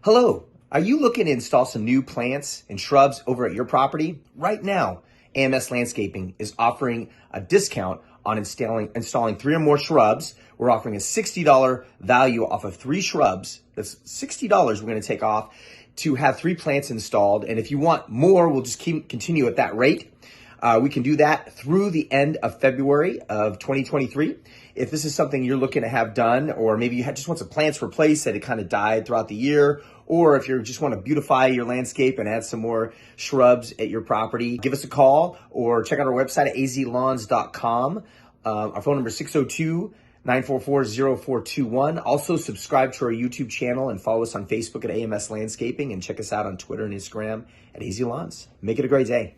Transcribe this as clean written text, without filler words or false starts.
Hello, are you looking to install some new plants and shrubs over at your property? Right now, AMS Landscaping is offering a discount on installing 3 or more shrubs. We're offering a $60 value off of 3 shrubs. That's $60 we're going to take off to have 3 plants installed. And if you want more, we'll just continue at that rate. We can do that through the end of February of 2023. If this is something you're looking to have done, or maybe you just want some plants replaced that it kind of died throughout the year, or if you just want to beautify your landscape and add some more shrubs at your property, give us a call or check out our website at azlawns.com. Our phone number is 602-944-0421. Also, subscribe to our YouTube channel and follow us on Facebook at AMS Landscaping, and check us out on Twitter and Instagram at AZ Lawns. Make it a great day.